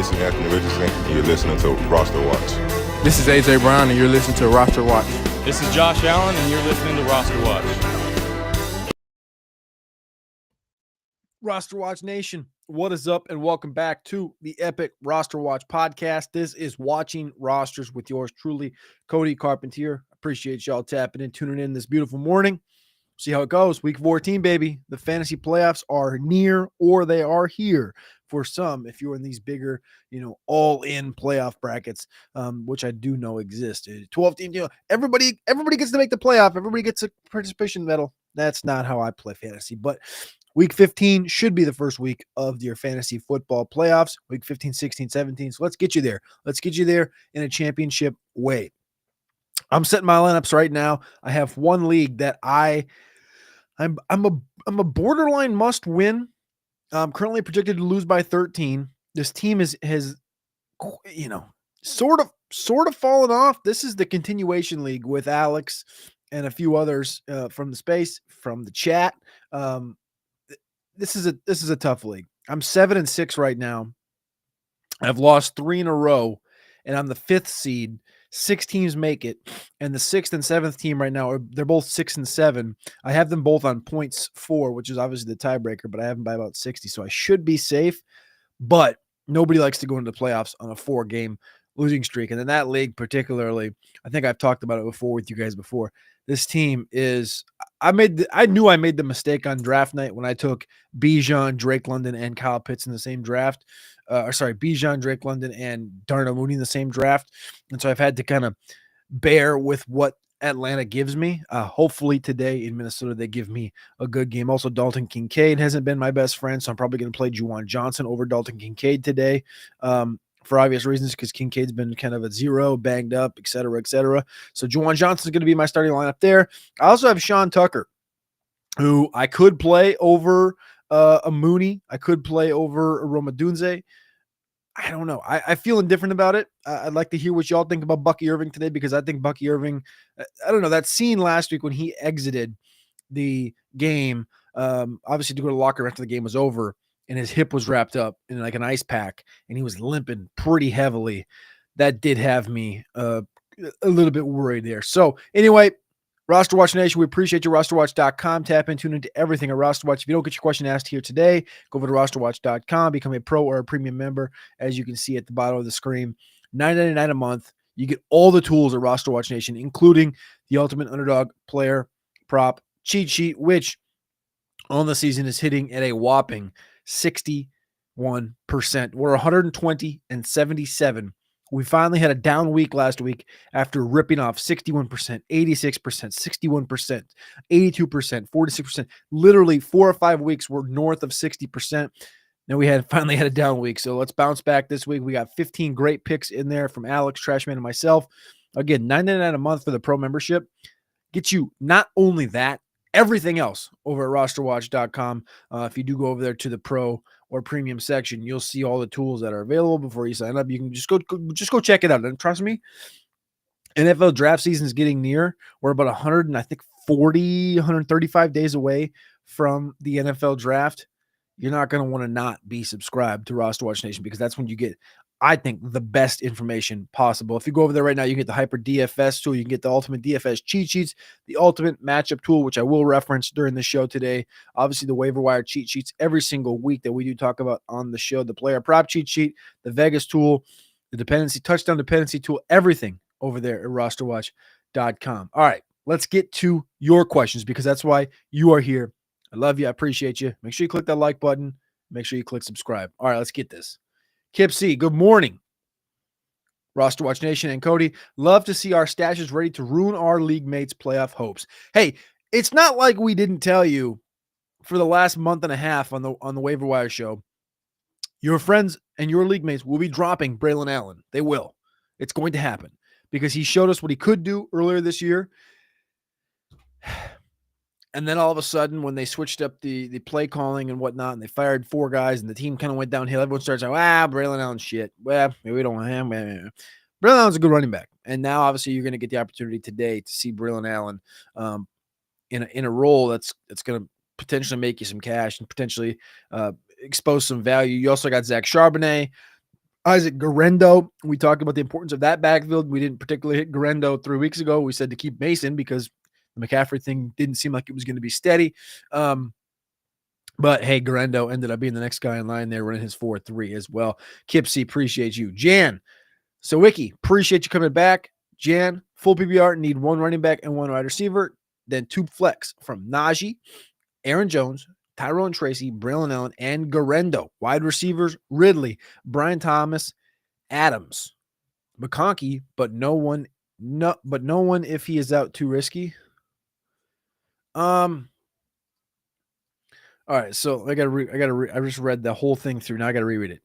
This is Anthony Richardson, and you're listening to RosterWatch. This is AJ Brown, and you're listening to Roster Watch. This is Josh Allen, and you're listening to RosterWatch. Roster Watch Nation, what is up, and welcome back to the epic Roster Watch podcast. This is Watching Rosters with yours truly, Cody Carpentier. Appreciate y'all tapping in, tuning in this beautiful morning. See how it goes. Week 14, baby. The fantasy playoffs are near, or they are here for some. If you're in these bigger, all-in playoff brackets, which I do know exist. 12 team, everybody gets to make the playoff. Everybody gets a participation medal. That's not how I play fantasy, but Week 15 should be the first week of your fantasy football playoffs. Week 15, 16, 17. So let's get you there. Let's get you there in a championship way. I'm setting my lineups right now. I have one league that I'm a borderline must win. I'm currently projected to lose by 13. This team has sort of fallen off. This is the continuation league with Alex and a few others from the chat. This is a tough league. I'm 7-6 right now. I've lost 3 in a row, and I'm the 5th seed. 6 teams make it, and the 6th and 7th team right now they're both 6 and 7. I have them both on points 4, which is obviously the tiebreaker, but I have them by about 60, so I should be safe. But nobody likes to go into the playoffs on a 4-game losing streak, and in that league particularly, I think I've talked about it before with you guys before. This team is. I knew I made the mistake on draft night when I took Bijan, Drake London, and Kyle Pitts in the same draft. Bijan, Drake London, and Darnell Mooney in the same draft. And so I've had to kind of bear with what Atlanta gives me. Hopefully today in Minnesota, they give me a good game. Also, Dalton Kincaid hasn't been my best friend, so I'm probably going to play Juwan Johnson over Dalton Kincaid today for obvious reasons, because Kincaid's been kind of a zero, banged up, et cetera, et cetera. So Juwan Johnson is going to be my starting lineup there. I also have Sean Tucker, who I could play over a Mooney. I could play over a Roma Dunze. I don't know. I feel indifferent about it. I'd like to hear what y'all think about Bucky Irving today, because I think Bucky Irving, I don't know, that scene last week when he exited the game, obviously to go to the locker after the game was over, and his hip was wrapped up in like an ice pack, and he was limping pretty heavily. That did have me a little bit worried there. So anyway, Roster Watch Nation, we appreciate you. RosterWatch.com. Tap in, tune into everything at RosterWatch. If you don't get your question asked here today, go over to RosterWatch.com, become a pro or a premium member. As you can see at the bottom of the screen, $9.99 a month. You get all the tools at Roster Watch Nation, including the Ultimate Underdog Player Prop Cheat Sheet, which on the season is hitting at a whopping 61%. We're 120 and 77. We finally had a down week last week after ripping off 61%, 86%, 61%, 82%, 46%. Literally 4 or 5 weeks were north of 60%. Now we finally had a down week. So let's bounce back this week. We got 15 great picks in there from Alex, Trashman, and myself. Again, $9.99 a month for the pro membership. Get you not only that, everything else over at rosterwatch.com. If you do go over there to the pro or premium section, you'll see all the tools that are available before you sign up. You can just go check it out. And trust me, NFL draft season is getting near. We're about 135 days away from the NFL draft. You're not going to want to not be subscribed to Roster Watch Nation, because that's when you get, I think, the best information possible. If you go over there right now, you can get the Hyper DFS tool. You can get the Ultimate DFS cheat sheets, the Ultimate Matchup tool, which I will reference during the show today. Obviously, the waiver wire cheat sheets every single week that we do talk about on the show. The player prop cheat sheet, the Vegas tool, the touchdown dependency tool, everything over there at rosterwatch.com. All right, let's get to your questions, because that's why you are here. I love you. I appreciate you. Make sure you click that like button. Make sure you click subscribe. All right, let's get this. Kip C, good morning. Roster Watch Nation and Cody, love to see our stashes ready to ruin our league mates' playoff hopes. Hey, it's not like we didn't tell you for the last month and a half on the waiver wire show. Your friends and your league mates will be dropping Braylon Allen. They will. It's going to happen because he showed us what he could do earlier this year. And then all of a sudden, when they switched up the play calling and whatnot, and they fired 4 guys, and the team kind of went downhill, everyone starts saying, Braylon Allen shit. Well, maybe we don't want him. Braylon Allen's a good running back. And now, obviously, you're going to get the opportunity today to see Braylon Allen in a role that's going to potentially make you some cash and potentially expose some value. You also got Zach Charbonnet. Isaac Guerendo, we talked about the importance of that backfield. We didn't particularly hit Guerendo 3 weeks ago. We said to keep Mason because the McCaffrey thing didn't seem like it was going to be steady. But hey, Guerendo ended up being the next guy in line there, running his 4-3 as well. Kipsy, appreciate you. Jan, so Wiki, appreciate you coming back. Jan, full PPR, need 1 running back and 1 wide receiver. Then 2 flex from Najee, Aaron Jones, Tyrone Tracy, Braylon Allen, and Guerendo. Wide receivers, Ridley, Brian Thomas, Adams, McConkey, but no one if he is out too risky. All right, so I just read the whole thing through. Now I gotta reread it.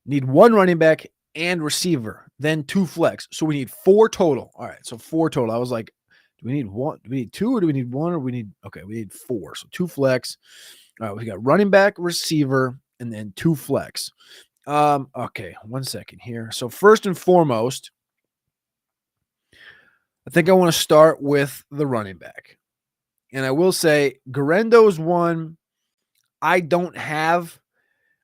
Need 1 running back and receiver, then 2 flex. So we need 4 total. All right, so 4 total. I was like, do we need 1? Do we need 2 or do we need 1 or we need 4. So 2 flex. All right, we got running back, receiver, and then 2 flex. Okay, 1 second here. So first and foremost, I think I want to start with the running back. And I will say Guerendo is one I don't have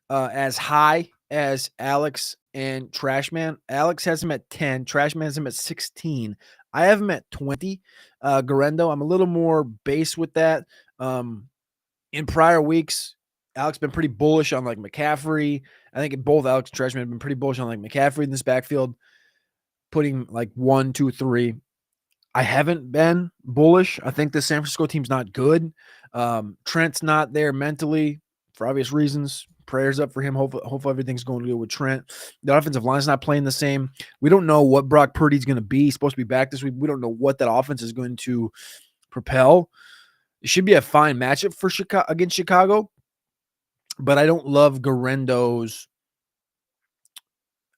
as high as Alex and Trashman. Alex has him at 10. Trashman has him at 16. I have him at 20. Guerendo, I'm a little more base with that. In prior weeks, Alex been pretty bullish on like McCaffrey. I think both Alex and Trashman have been pretty bullish on like McCaffrey in this backfield, putting like 1, 2, 3. I haven't been bullish. I think the San Francisco team's not good. Trent's not there mentally for obvious reasons. Prayers up for him. Hopefully everything's going good with Trent. The offensive line's not playing the same. We don't know what Brock Purdy's going to be. He's supposed to be back this week. We don't know what that offense is going to propel. It should be a fine matchup for Chicago against Chicago, but I don't love Guerendo's.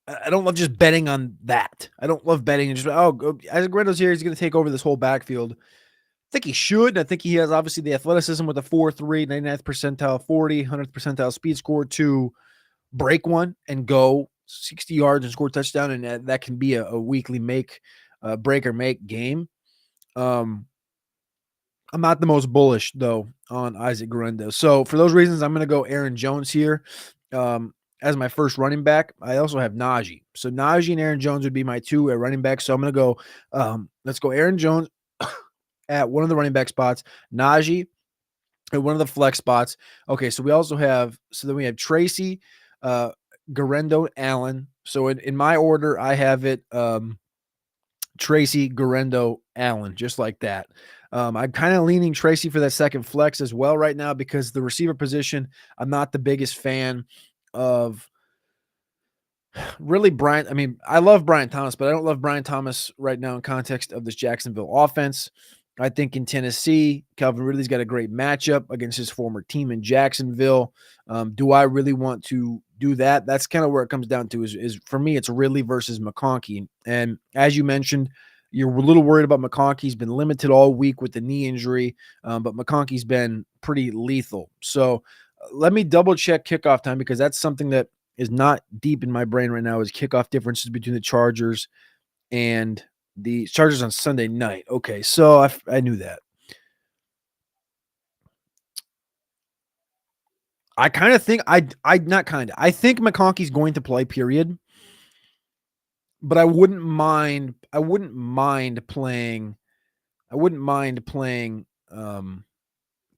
I don't love just betting on that. I don't love betting and just, as Guerendo's here, he's going to take over this whole backfield. I think he should. I think he has obviously the athleticism with a 4.3, 99th percentile 40, 100th percentile speed score to break one and go 60 yards and score a touchdown, and that can be a weekly break or make game. I'm not the most bullish, though, on Isaac Guerendo. So for those reasons, I'm going to go Aaron Jones here as my first running back. I also have Najee. So Najee and Aaron Jones would be my 2 at running back. So I'm going to go, let's go Aaron Jones at one of the running back spots, Najee at one of the flex spots. Okay, so we also have, then we have Tracy, Guerendo, Allen. So in my order, I have it Tracy, Guerendo, Allen, just like that. I'm kind of leaning Tracy for that second flex as well right now because the receiver position, I'm not the biggest fan of. Really, Brian. I mean, I love Brian Thomas, but I don't love Brian Thomas right now in context of this Jacksonville offense. I think in Tennessee, Calvin Ridley's got a great matchup against his former team in Jacksonville. Do I really want to do that? That's kind of where it comes down to is for me, it's Ridley versus McConkey. And as you mentioned, you're a little worried about McConkey. He's been limited all week with the knee injury, but McConkey's been pretty lethal. So let me double check kickoff time because that's something that is not deep in my brain right now is kickoff differences between the Chargers and the Chargers on Sunday night. Okay, so I knew that. I kind of think I think McConkey's going to play, period. But I wouldn't mind playing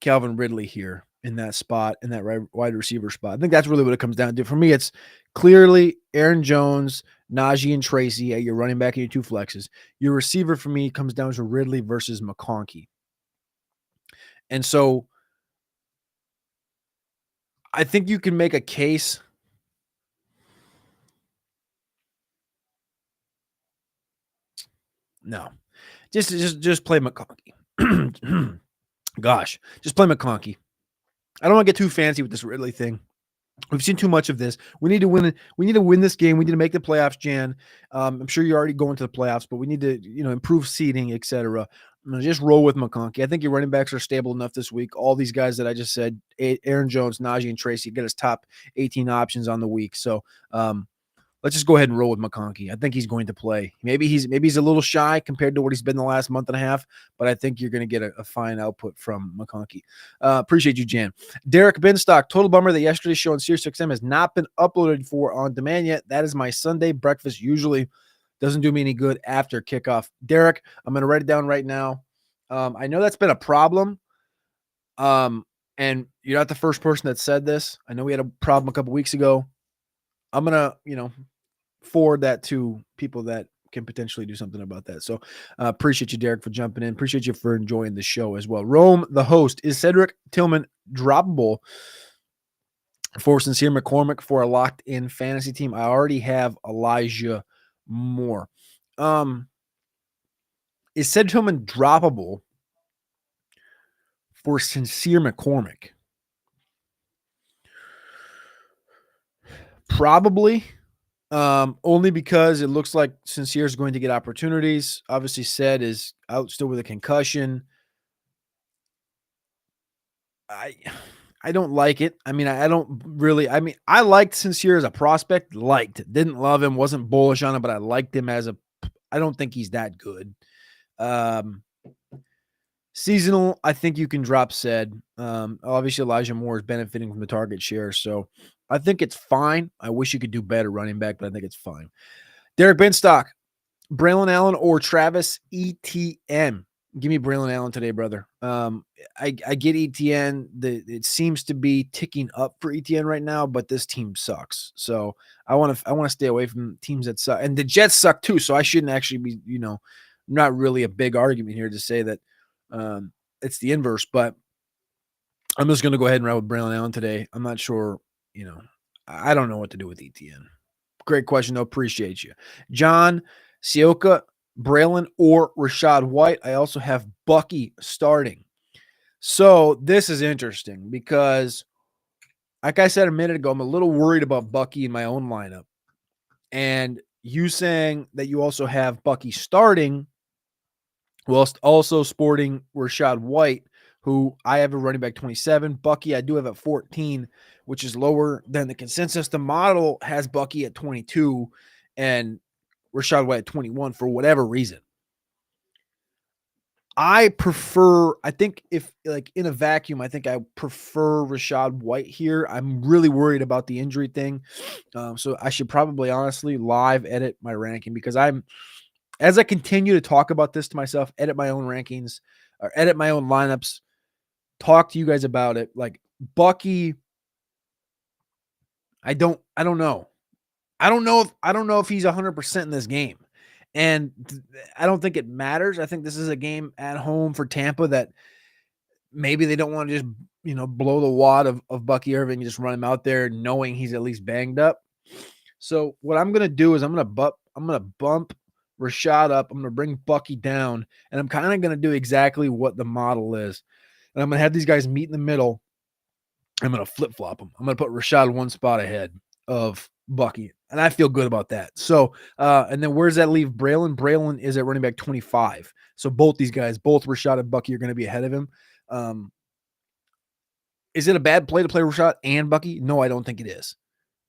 Calvin Ridley here in that spot, in that wide receiver spot. I think that's really what it comes down to. For me, it's clearly Aaron Jones, Najee, and Tracy at your running back and your 2 flexes. Your receiver for me comes down to Ridley versus McConkey. And so I think you can make a case. No, just play McConkey. Gosh, just play McConkey. I don't want to get too fancy with this Ridley thing. We've seen too much of this. We need to win. We need to win this game. We need to make the playoffs, Jan. I'm sure you're already going to the playoffs, but we need to, improve seeding, etc. Just roll with McConkey. I think your running backs are stable enough this week. All these guys that I just said, Aaron Jones, Najee, and Tracy, get us top 18 options on the week. So let's just go ahead and roll with McConkey. I think he's going to play. Maybe he's a little shy compared to what he's been the last month and a half, but I think you're going to get a fine output from McConkey. Appreciate you, Jan. Derek Binstock, total bummer that yesterday's show on SiriusXM has not been uploaded for on demand yet. That is my Sunday breakfast. Usually doesn't do me any good after kickoff. Derek, I'm going to write it down right now. I know that's been a problem. And you're not the first person that said this. I know we had a problem a couple weeks ago. I'm going to, forward that to people that can potentially do something about that. So appreciate you, Derek, for jumping in. Appreciate you for enjoying the show as well. Rome, the host, is Cedric Tillman droppable for Sincere McCormick for a locked-in fantasy team? I already have Elijah Moore. Is Cedric Tillman droppable for Sincere McCormick? Probably. Only because it looks like Sincere is going to get opportunities. Obviously, Ced is out still with a concussion. I don't like it. I mean, I don't really. I mean, I liked Sincere as a prospect. Didn't love him. Wasn't bullish on him, but I liked him as a. I don't think he's that good. Seasonal, I think you can drop Ced. Obviously, Elijah Moore is benefiting from the target share, so I think it's fine. I wish you could do better running back, but I think it's fine. Derek Binstock, Braylon Allen or Travis Etienne? Give me Braylon Allen today, brother. I get Etienne. It seems to be ticking up for Etienne right now, but this team sucks. So I want to stay away from teams that suck. And the Jets suck too, so I shouldn't actually be, not really a big argument here to say that it's the inverse, but I'm just going to go ahead and ride with Braylon Allen today. I'm not sure, I don't know what to do with Etienne. Great question, though. Appreciate you. John, Sioka, Braylon, or Rashad White. I also have Bucky starting. So this is interesting because, like I said a minute ago, I'm a little worried about Bucky in my own lineup. And you saying that you also have Bucky starting whilst also sporting Rashad White, who I have a running back 27. Bucky, I do have at 14, which is lower than the consensus. The model has Bucky at 22 and Rashad White at 21 for whatever reason. I think if like in a vacuum, I think I prefer Rashad White here. I'm really worried about the injury thing. So I should probably honestly live edit my ranking because as I continue to talk about this to myself, edit my own rankings or edit my own lineups, talk to you guys about it. Like Bucky, I don't know. I don't know if he's 100% in this game. And I don't think it matters. I think this is a game at home for Tampa that maybe they don't want to just, blow the wad of Bucky Irving and just run him out there knowing he's at least banged up. So what I'm going to do is I'm going to bump Rashad up. I'm going to bring Bucky down, and I'm kind of going to do exactly what the model is. And I'm going to have these guys meet in the middle. I'm going to flip-flop them. I'm going to put Rashad one spot ahead of Bucky, and I feel good about that. So, and then where does that leave Braylon? Braylon is at running back 25. So both these guys, both Rashad and Bucky, are going to be ahead of him. Is it a bad play to play Rashad and Bucky? No, I don't think it is.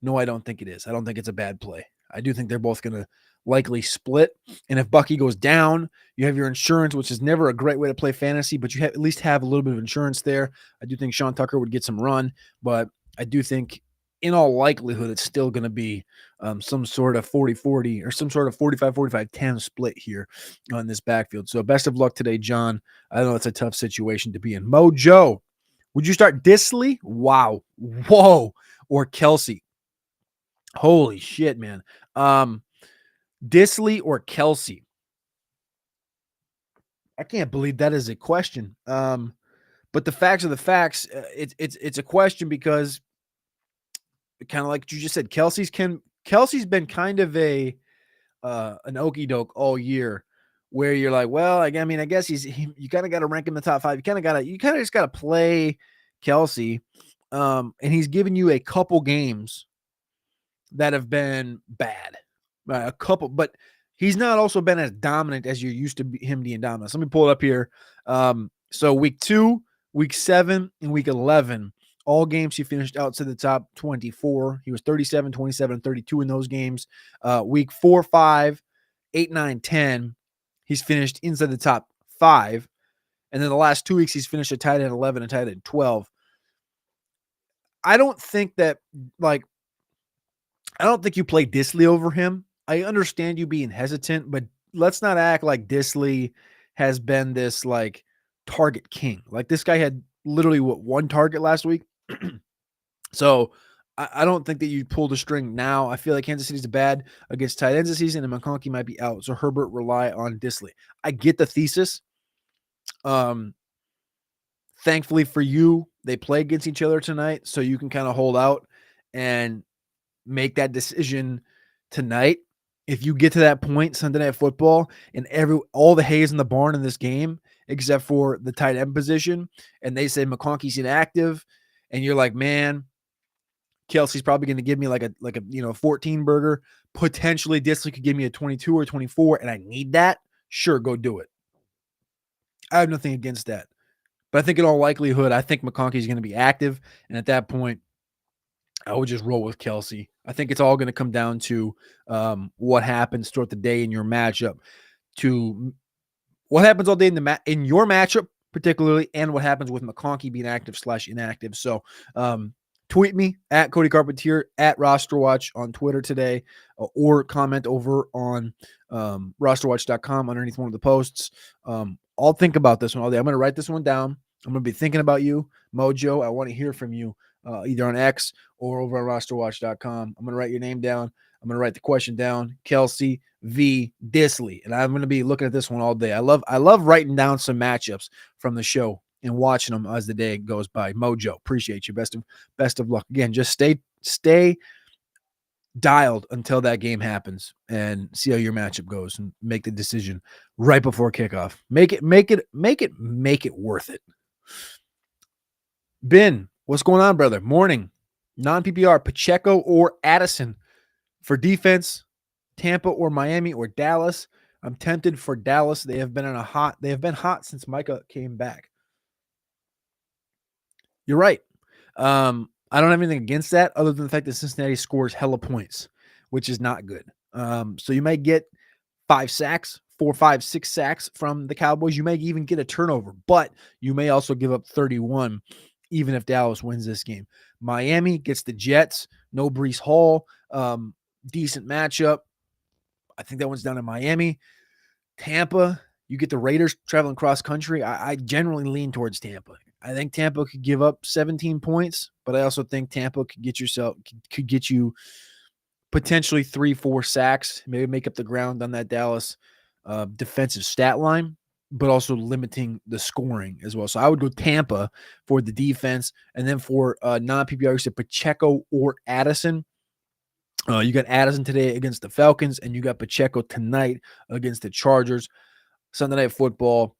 I don't think it's a bad play. I do think they're both going to likely split. And if Bucky goes down, you have your insurance, which is never a great way to play fantasy, but you at least have a little bit of insurance there. I do think Sean Tucker would get some run, but I do think in all likelihood, it's still going to be some sort of 40-40 or some sort of 45-45-10 split here on this backfield. So best of luck today, John. I know it's a tough situation to be in. Mojo, would you start Disley? Wow. Whoa. Or Kelsey? Holy shit, man. Disley or Kelsey? I can't believe that is a question. But the facts are the facts. It's a question because kind of like you just said, Kelsey's been kind of an okey doke all year, where you're like, well, I mean, I guess you kind of got to rank him in the top 5. You kind of just got to play Kelsey, and he's given you a couple games that have been bad, a couple, but he's not also been as dominant as you're used to him being dominant. So let me pull it up here. So week 2, week 7, and week 11. All games he finished outside the top 24. He was 37, 27, and 32 in those games. Week 4, 5, 8, 9, 10, he's finished inside the top 5. And then the last 2 weeks, he's finished a tight end 11 and tight end 12. I don't think that, like, I don't think you play Disley over him. I understand you being hesitant, but let's not act like Disley has been this, like, target king. Like, this guy had literally, one target last week? So I don't think that you pull the string now. I feel like Kansas City's bad against tight ends this season, and McConkey might be out. So Herbert rely on Disley. I get the thesis. Thankfully for you, they play against each other tonight, so you can kind of hold out and make that decision tonight. If you get to that point, Sunday Night Football, and all the hay is in the barn in this game, except for the tight end position, and they say McConkey's inactive, and you're like, man, Kelsey's probably going to give me like a 14 burger. Potentially, Disley could give me a 22 or 24, and I need that. Sure, go do it. I have nothing against that. But I think in all likelihood, I think McConkey's going to be active. And at that point, I would just roll with Kelsey. I think it's all going to come down to what happens throughout the day in your matchup, to what happens all day in your matchup, particularly, and what happens with McConkey being active/inactive. So tweet me at Cody Carpentier, at RosterWatch on Twitter today, or comment over on RosterWatch.com underneath one of the posts. I'll think about this one all day. I'm going to write this one down. I'm going to be thinking about you, Mojo. I want to hear from you either on X or over on RosterWatch.com. I'm going to write your name down. I'm going to write the question down. Kelsey v. Disley. And I'm going to be looking at this one all day. I love writing down some matchups from the show and watching them as the day goes by. Mojo, appreciate you. Best of luck. Again, just stay dialed until that game happens and see how your matchup goes and make the decision right before kickoff. Make it worth it. Ben, what's going on, brother? Morning. Non-PPR, Pacheco or Addison for defense, Tampa or Miami or Dallas. I'm tempted for Dallas. They have been hot since Micah came back. You're right. I don't have anything against that other than the fact that Cincinnati scores hella points, which is not good. So you might get 5 sacks, 4, 5, 6 sacks from the Cowboys. You may even get a turnover, but you may also give up 31 even if Dallas wins this game. Miami gets the Jets, no Breece Hall, decent matchup. I think that one's down in Miami. Tampa, you get the Raiders traveling cross country. I generally lean towards Tampa. I think Tampa could give up 17 points, but I also think Tampa could get you potentially 3, 4 sacks, maybe make up the ground on that Dallas defensive stat line, but also limiting the scoring as well. So I would go Tampa for the defense, and then for non-PPR, you said Pacheco or Addison. You got Addison today against the Falcons, and you got Pacheco tonight against the Chargers. Sunday Night Football.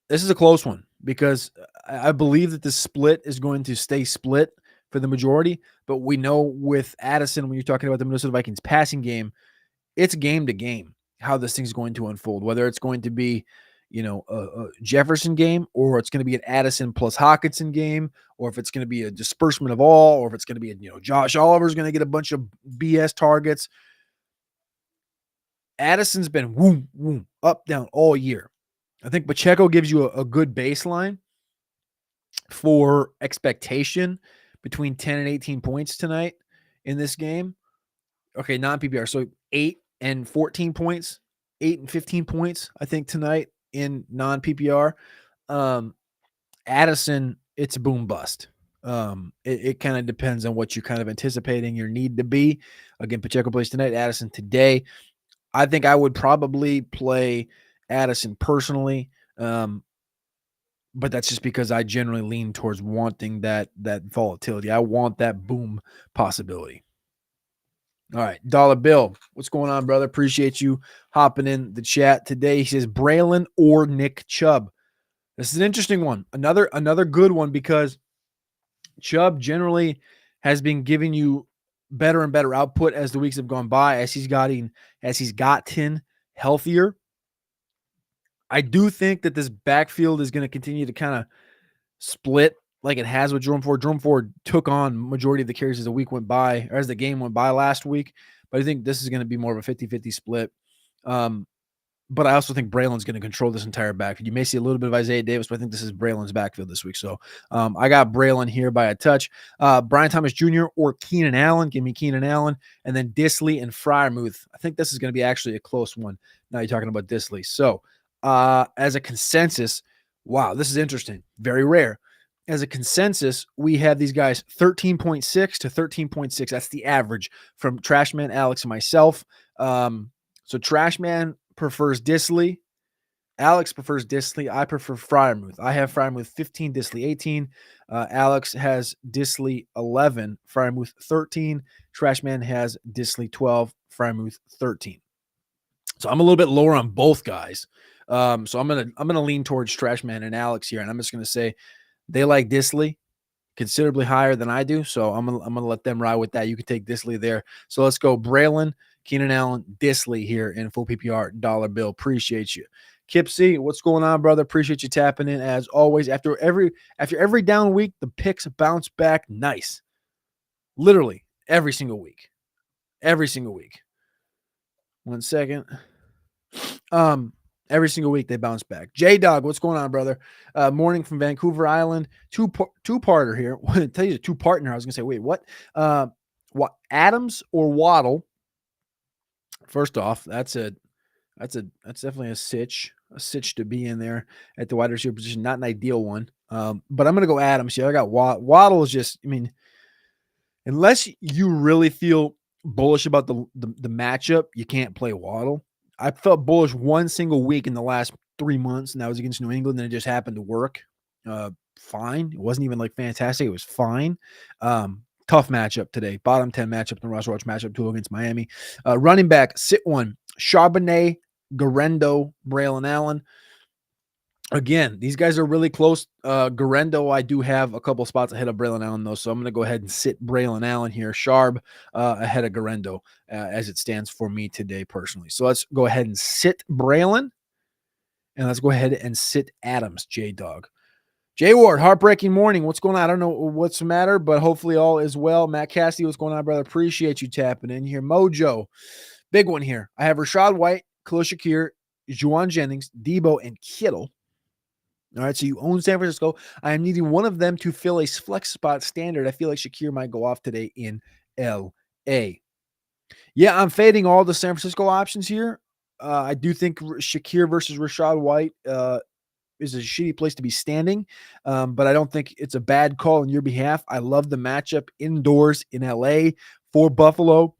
This is a close one because I believe that the split is going to stay split for the majority, but we know with Addison, when you're talking about the Minnesota Vikings passing game, it's game to game how this thing's going to unfold, whether it's going to be, a Jefferson game, or it's going to be an Addison plus Hockenson game, or if it's going to be a disbursement of all, or if it's going to be, Josh Oliver's going to get a bunch of BS targets. Addison's been up, down all year. I think Pacheco gives you a good baseline for expectation between 10 and 18 points tonight in this game. Okay, non-PPR. So 8 and 14 points, 8 and 15 points, I think, tonight in non-PPR. Addison, it's a boom bust. It kind of depends on what you're kind of anticipating your need to be. Again, Pacheco plays tonight, Addison today. I think I would probably play Addison personally, but that's just because I generally lean towards wanting that volatility. I want that boom possibility. All right, Dollar Bill, what's going on, brother? Appreciate you hopping in the chat today. He says Braylon or Nick Chubb. This is an interesting one. Another good one because Chubb generally has been giving you better and better output as the weeks have gone by, as he's gotten healthier. I do think that this backfield is going to continue to kind of split like it has with Jerome Ford. Jerome Ford took on majority of the carries as the week went by, or as the game went by last week. But I think this is going to be more of a 50-50 split. But I also think Braylon's going to control this entire backfield. You may see a little bit of Isaiah Davis, but I think this is Braylon's backfield this week. So I got Braylon here by a touch. Brian Thomas Jr. or Keenan Allen. Give me Keenan Allen. And then Disley and Freiermuth. I think this is going to be actually a close one. Now you're talking about Disley. So as a consensus, wow, this is interesting. Very rare. As a consensus, we have these guys 13.6 to 13.6. That's the average from Trashman, Alex, and myself. So Trashman prefers Disley. Alex prefers Disley. I prefer Freiermuth. I have Freiermuth 15, Disley 18. Alex has Disley 11, Freiermuth 13. Trashman has Disley 12, Freiermuth 13. So I'm a little bit lower on both guys. So I'm gonna lean towards Trashman and Alex here, and I'm just gonna say they like Disley considerably higher than I do. So I'm gonna let them ride with that. You can take Disley there. So let's go Braylon, Keenan Allen, Disley here in full PPR dollar bill. Appreciate you. Kip C, what's going on, brother? Appreciate you tapping in as always. After every down week, the picks bounce back nice. Literally every single week. Every single week. 1 second. Every single week they bounce back. J-Dog, what's going on, brother? Morning from Vancouver Island. Two-parter here. I tell you, two-partner. I was gonna say, wait, what? What Adams or Waddle? First off, that's definitely a sitch to be in there at the wide receiver position. Not an ideal one. But I'm gonna go Adams here. I got Waddle is just, I mean, unless you really feel bullish about the matchup, you can't play Waddle. I felt bullish one single week in the last 3 months, and that was against New England, and it just happened to work. Fine. It wasn't even like fantastic. It was fine. Tough matchup today. Bottom 10 matchup in the RosterWatch matchup 2 against Miami. Running back, sit one. Charbonnet, Garendo, Braylon Allen. Again, these guys are really close. Garendo, I do have a couple spots ahead of Braylon Allen, though, so I'm going to go ahead and sit Braylon Allen here. Sharb ahead of Garendo as it stands for me today personally. So let's go ahead and sit Braylon, and let's go ahead and sit Adams, J-Dog. J Ward, heartbreaking morning. What's going on? I don't know what's the matter, but hopefully all is well. Matt Cassidy, what's going on, brother? Appreciate you tapping in here. Mojo, big one here. I have Rashad White, Khalil Shakir, Juwan Jennings, Debo, and Kittle. All right, so you own San Francisco. I am needing one of them to fill a flex spot standard. I feel like Shakir might go off today in L.A. Yeah, I'm fading all the San Francisco options here. I do think Shakir versus Rashad White is a shitty place to be standing, but I don't think it's a bad call on your behalf. I love the matchup indoors in L.A. for Buffalo.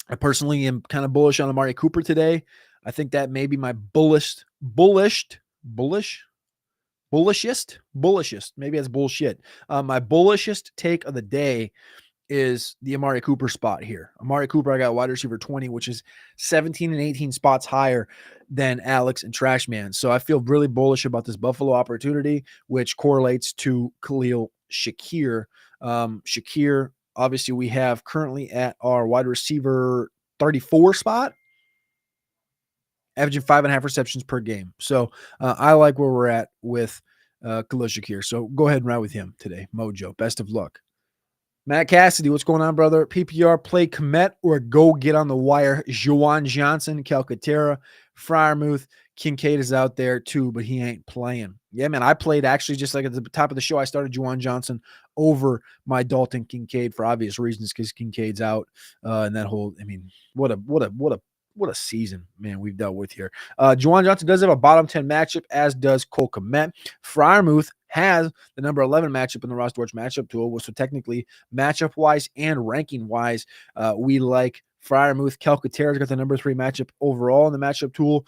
I personally am kind of bullish on Amari Cooper today. I think that may be my bullishest. Maybe that's bullshit. My bullishest take of the day is the Amari Cooper spot here. Amari Cooper, I got wide receiver 20, which is 17 and 18 spots higher than Alex and Trashman. So I feel really bullish about this Buffalo opportunity, which correlates to Khalil Shakir. Shakir, obviously, we have currently at our wide receiver 34 spot, averaging 5.5 receptions per game. So I like where we're at with Khalil Shakir. So go ahead and ride with him today. Mojo, best of luck. Matt Cassidy, what's going on, brother? PPR, play Komet or go get on the wire. Juwan Johnson, Calcaterra, Freiermuth, Kincaid is out there too, but he ain't playing. Yeah, man, I played actually just like at the top of the show. I started Juwan Johnson over my Dalton Kincaid for obvious reasons because Kincaid's out. And that whole, I mean, what a season, man, we've dealt with here. Juwan Johnson does have a bottom 10 matchup, as does Cole Kmet. Freiermuth has the number 11 matchup in the RosterWatch matchup tool. So technically, matchup-wise and ranking-wise, we like Freiermuth. Calcaterra's got the number 3 matchup overall in the matchup tool.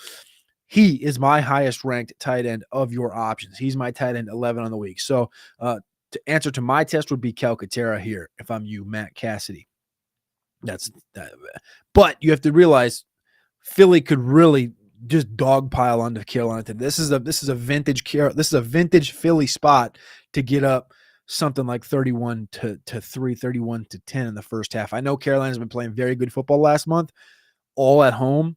He is my highest ranked tight end of your options. He's my tight end 11 on the week. So to answer to my test would be Calcaterra here if I'm you, Matt Cassidy. That's that. But you have to realize Philly could really just dogpile onto Carolina today. This is a vintage Philly spot to get up something like 31 to 3, 31 to 10 in the first half. I know Carolina's been playing very good football last month, all at home.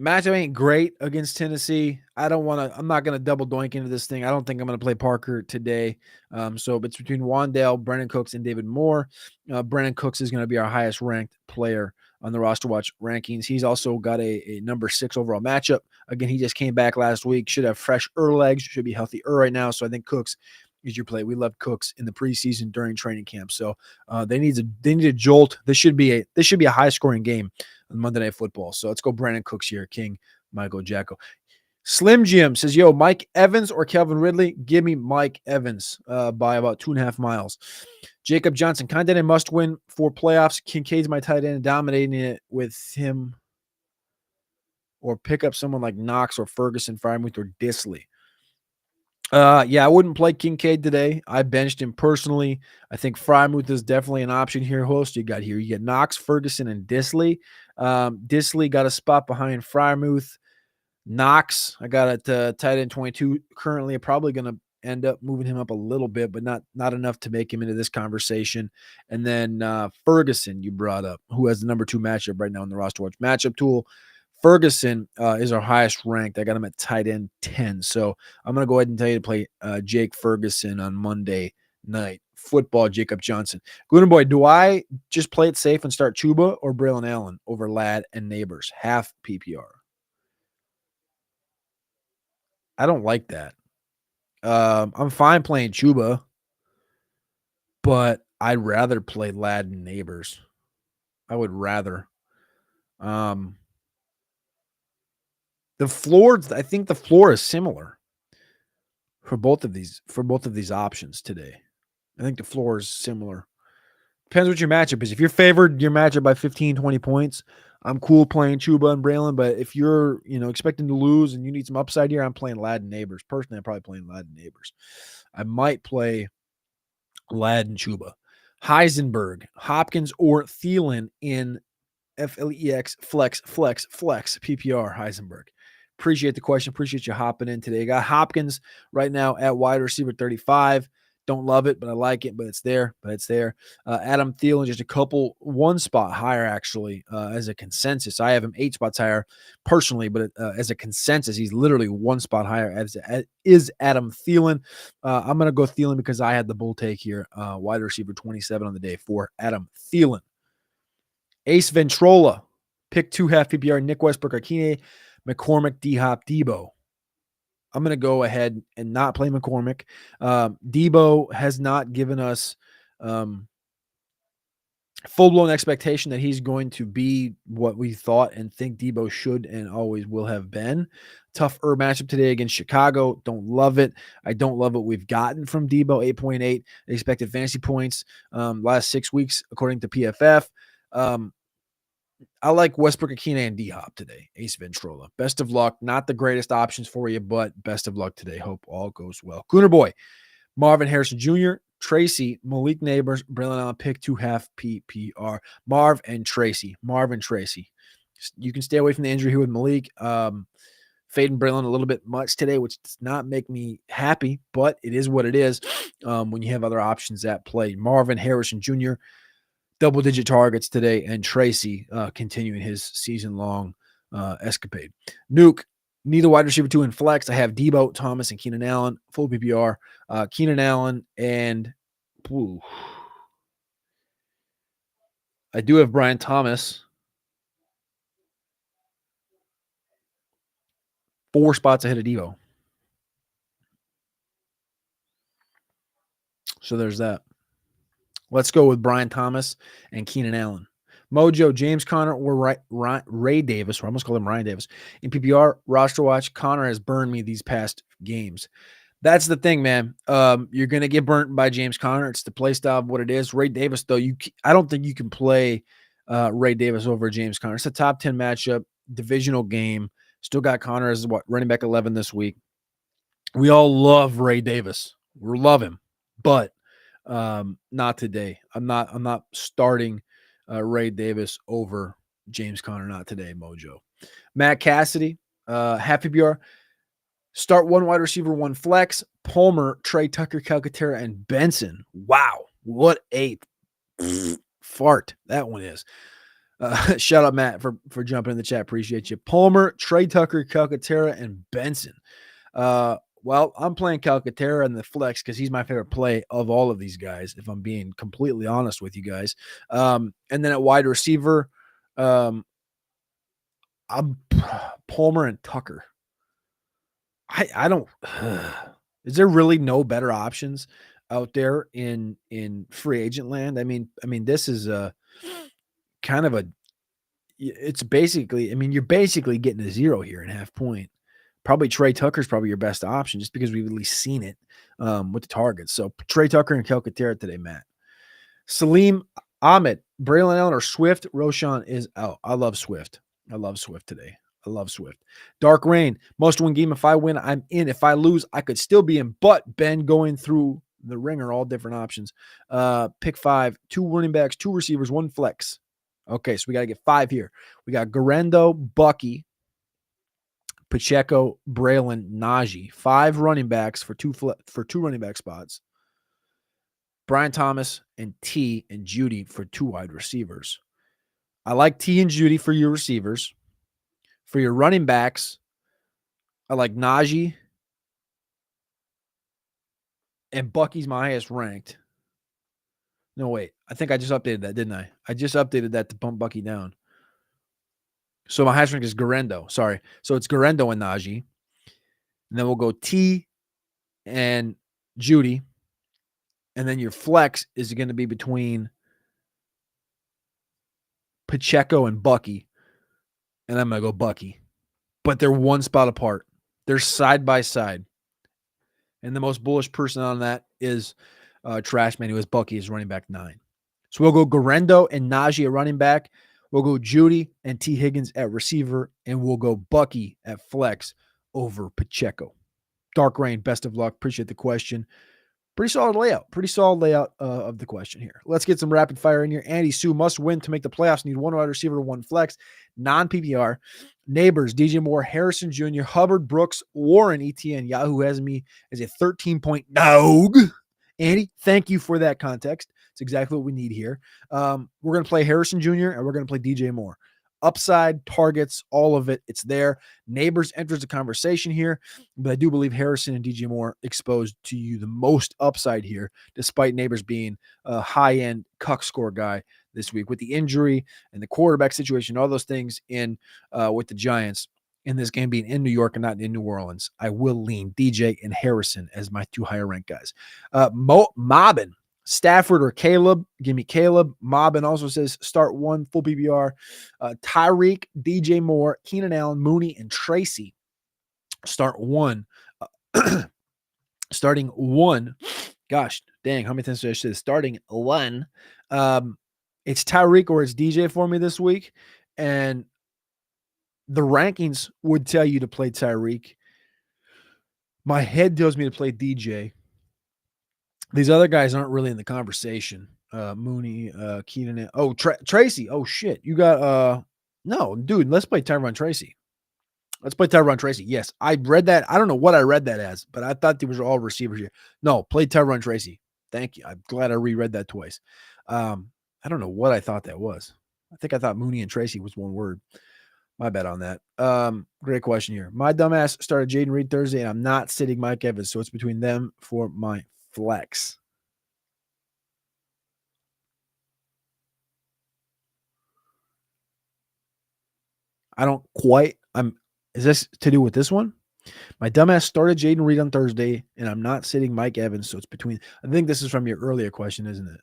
Matchup ain't great against Tennessee. I'm not going to double doink into this thing. I don't think I'm going to play Parker today. So it's between Wandale, Brennan Cooks, and David Moore. Brennan Cooks is going to be our highest ranked player on the RosterWatch rankings. He's also got a number 6 overall matchup. Again, he just came back last week. Should have fresh legs. Should be healthy right now. So I think Cooks is your play. We love Cooks in the preseason during training camp. So they need a jolt. This should be a high scoring game on Monday Night Football. So let's go Brandon Cooks here, King, Michael Jacko. Slim Jim says, yo, Mike Evans or Calvin Ridley? Give me Mike Evans by about 2.5 miles. Jacob Johnson, content and must win for playoffs. Kincaid's my tight end, dominating it with him. Or pick up someone like Knox or Ferguson, Freiermuth, or Disley. Yeah, I wouldn't play Kincaid today. I benched him personally. I think Freiermuth is definitely an option here. Who else do you got here? You get Knox, Ferguson, and Disley. Disley got a spot behind Freiermuth. Knox, I got it tight end 22. Currently, I'm probably going to end up moving him up a little bit, but not enough to make him into this conversation. And then Ferguson, you brought up, who has the number 2 matchup right now in the RosterWatch matchup tool. Ferguson is our highest ranked. I got him at tight end 10. So I'm going to go ahead and tell you to play Jake Ferguson on Monday Night Football. Jacob Johnson. Gooden Boy, do I just play it safe and start Chuba or Braylon Allen over Ladd and Neighbors? Half PPR. I don't like that. I'm fine playing Chuba, but I'd rather play Ladd and Neighbors. I would rather. The floor, I think the floor is similar for both of these options today. I think the floor is similar. Depends what your matchup is. If you're favored your matchup by 15, 20 points, I'm cool playing Chuba and Braylon. But if you're, expecting to lose and you need some upside here, I'm playing Ladd and Neighbors. Personally, I'm probably playing Ladd and Neighbors. I might play Ladd and Chuba. Heisenberg, Hopkins, or Thielen in FLEX, flex, PPR, Heisenberg. Appreciate the question. Appreciate you hopping in today. I got Hopkins right now at wide receiver 35. Don't love it, but I like it, but it's there. Adam Thielen, just one spot higher, actually, as a consensus. I have him 8 spots higher personally, but as a consensus, he's literally 1 spot higher, as is Adam Thielen. I'm going to go Thielen because I had the bull take here. Wide receiver 27 on the day for Adam Thielen. Ace Ventrola, pick 2 half PPR, Nick Westbrook, Akine, McCormick, D-Hop, Debo. I'm going to go ahead and not play McCormick. Debo has not given us full-blown expectation that he's going to be what we thought and think Debo should and always will have been. Tough matchup today against Chicago. Don't love it. I don't love what we've gotten from Debo, 8.8 expected fantasy points last 6 weeks, according to PFF. I like Westbrook, Akine, and D-Hop today. Ace Ventrola. Best of luck. Not the greatest options for you, but best of luck today. Hope all goes well. Cooner Boy, Marvin Harrison Jr., Tracy, Malik Neighbors, Braylon Allen, pick 2 half PPR. Marv and Tracy. You can stay away from the injury here with Malik. Fading Braylon a little bit much today, which does not make me happy, but it is what it is when you have other options at play. Marvin Harrison Jr., double-digit targets today, and Tracy continuing his season-long escapade. Nuke, neither wide receiver 2 in flex. I have Debo, Thomas, and Keenan Allen, full PPR. Keenan Allen and I do have Brian Thomas. 4 spots ahead of Debo. So there's that. Let's go with Brian Thomas and Keenan Allen. Mojo, James Conner, or Ray Davis, or I almost call him Ryan Davis. In PPR, roster watch, Conner has burned me these past games. That's the thing, man. You're going to get burnt by James Conner. It's the play style of what it is. Ray Davis, though, I don't think you can play Ray Davis over James Conner. It's a top 10 matchup, divisional game. Still got Conner as running back 11 this week. We all love Ray Davis. We love him, but not today. I'm not starting Ray Davis over James Conner. Not today, Mojo. Matt Cassidy, half PPR. Start 1 wide receiver, 1 flex. Palmer, Trey Tucker, Calcaterra, and Benson. Wow, what a fart that one is. Shout out Matt for jumping in the chat. Appreciate you. Palmer, Trey Tucker, Calcaterra, and Benson. Well, I'm playing Calcaterra in the flex because he's my favorite play of all of these guys, if I'm being completely honest with you guys. And then at wide receiver, I'm Palmer and Tucker. I don't is there really no better options out there in free agent land? I mean this is a kind of it's basically, you're basically getting a zero here in half point. Probably Trey Tucker's probably your best option just because we've at least seen it with the targets. So Trey Tucker and Calcaterra today, Matt. Salim Ahmed, Braylon Allen or Swift. Roshan is out. I love Swift. I love Swift today. I love Swift. Dark Rain, must win game. If I win, I'm in. If I lose, I could still be in. But Ben going through the ringer, all different options. Pick 5, 2 running backs, 2 receivers, 1 flex. Okay, so we got to get 5 here. We got Garendo, Bucky, Pacheco, Braylon, Najee. 5 running backs for 2 running back spots. Brian Thomas and T and Judy for 2 wide receivers. I like T and Judy for your receivers. For your running backs, I like Najee and Bucky's my highest ranked. No, wait. I think I just updated that, didn't I? I just updated that to bump Bucky down. So my highest rank is Garendo. Sorry. So it's Garendo and Najee. And then we'll go T and Judy. And then your flex is going to be between Pacheco and Bucky. And I'm going to go Bucky. But they're 1 spot apart. They're side by side. And the most bullish person on that is Trashman, who has Bucky as running back 9. So we'll go Garendo and Najee at running back. We'll go Judy and T. Higgins at receiver. And we'll go Bucky at flex over Pacheco. Dark Rain, best of luck. Appreciate the question. Pretty solid layout of the question here. Let's get some rapid fire in here. Andy Sue must win to make the playoffs. Need 1 wide receiver, 1 flex. Non-PPR. Neighbors, DJ Moore, Harrison Jr., Hubbard, Brooks, Warren, ETN. Yahoo has me as a 13-point dog. Andy, thank you for that context. It's exactly what we need here. We're going to play Harrison Jr. and we're going to play DJ Moore. Upside, targets, all of it. It's there. Neighbors enters the conversation here, but I do believe Harrison and DJ Moore exposed to you the most upside here, despite Neighbors being a high-end cuck score guy this week with the injury and the quarterback situation, all those things in with the Giants in this game being in New York and not in New Orleans. I will lean DJ and Harrison as my 2 higher ranked guys. Mobbin. Stafford or Caleb. Give me Caleb. Mobbin also says start 1 full PPR. Tyreek, DJ Moore, Keenan Allen, Mooney, and Tracy. Start 1. Starting 1. Gosh, dang, how many times did I say this? Starting 1. It's Tyreek or it's DJ for me this week. And the rankings would tell you to play Tyreek. My head tells me to play DJ. These other guys aren't really in the conversation. Mooney, Keenan. Oh, Tracy. Oh, shit. You got no, dude, let's play Tyron Tracy. Let's play Tyron Tracy. Yes, I read that. I don't know what I read that as, but I thought they were all receivers here. No, play Tyron Tracy. Thank you. I'm glad I reread that twice. I don't know what I thought that was. I think I thought Mooney and Tracy was one word. My bad on that. Great question here. My dumbass started Jaden Reed Thursday, and I'm not sitting Mike Evans, so it's between them for my flex. I don't quite. Is this to do with this one? My dumbass started Jaden Reed on Thursday, and I'm not sitting Mike Evans, so it's between. I think this is from your earlier question, isn't it?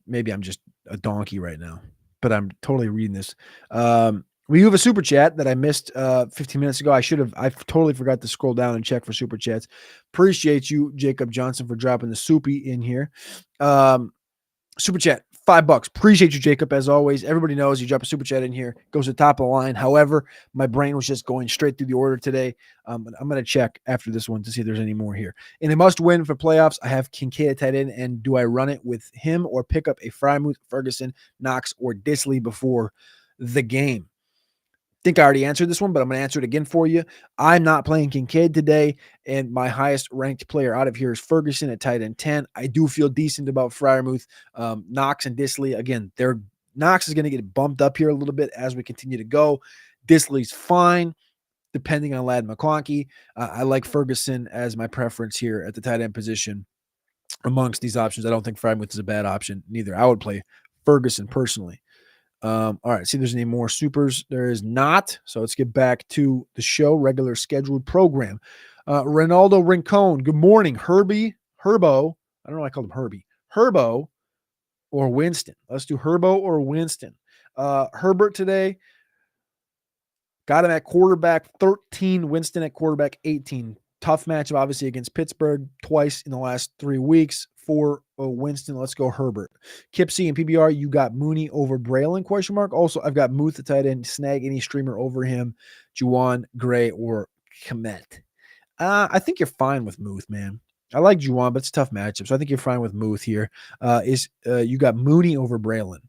Maybe I'm just a donkey right now, but I'm totally reading this. We have a super chat that I missed 15 minutes ago. I totally forgot to scroll down and check for super chats. Appreciate you, Jacob Johnson, for dropping the soupy in here. Super chat, $5. Appreciate you, Jacob, as always. Everybody knows you drop a super chat in here, goes to the top of the line. However, my brain was just going straight through the order today. I'm going to check after this one to see if there's any more here. In a must-win for playoffs, I have Kincaid at tight end, and do I run it with him or pick up a Frymuth, Ferguson, Knox, or Disley before the game? think I already answered this one, but I'm going to answer it again for you. I'm not playing Kincaid today, and my highest ranked player out of here is Ferguson at tight end 10. I do feel decent about Freiermuth, Knox, and Disley. Again, Knox is going to get bumped up here a little bit as we continue to go. Disley's fine, depending on Ladd McConkey. I like Ferguson as my preference here at the tight end position. Amongst these options, I don't think Freiermuth is a bad option neither. I would play Ferguson personally. All right, see if there's any more supers. There is not. So let's get back to the show, regular scheduled program. Ronaldo Rincon, good morning. Herbo. I don't know why I called him Herbie. Herbo or Winston. Let's do Herbo or Winston. Herbert today. Got him at quarterback 13, Winston at quarterback 18. Tough matchup, obviously, against Pittsburgh twice in the last 3 weeks. For Winston, let's go Herbert. Kip C and PBR, you got Mooney over Braylon, question mark. Also, I've got Muth at tight end, snag any streamer over him, Juwan, Gray, or Komet. I think you're fine with Muth, man. I like Juwan, but it's a tough matchup, so I think you're fine with Muth here. You got Mooney over Braylon.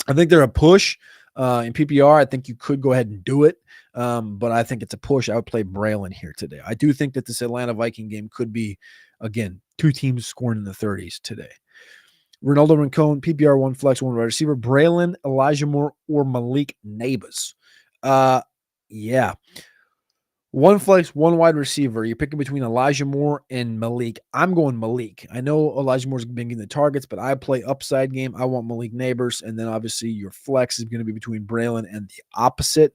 I think they're a push. In PPR, I think you could go ahead and do it, but I think it's a push. I would play Braylon here today. I do think that this Atlanta Viking game could be, again, 2 teams scoring in the 30s today. Ronaldo Rincon, PPR, 1 flex, 1 wide receiver. Braylon, Elijah Moore, or Malik Nabers. Yeah. 1 flex, 1 wide receiver. You're picking between Elijah Moore and Malik. I'm going Malik. I know Elijah Moore's been getting the targets, but I play upside game. I want Malik Nabers. And then obviously your flex is going to be between Braylon and the opposite.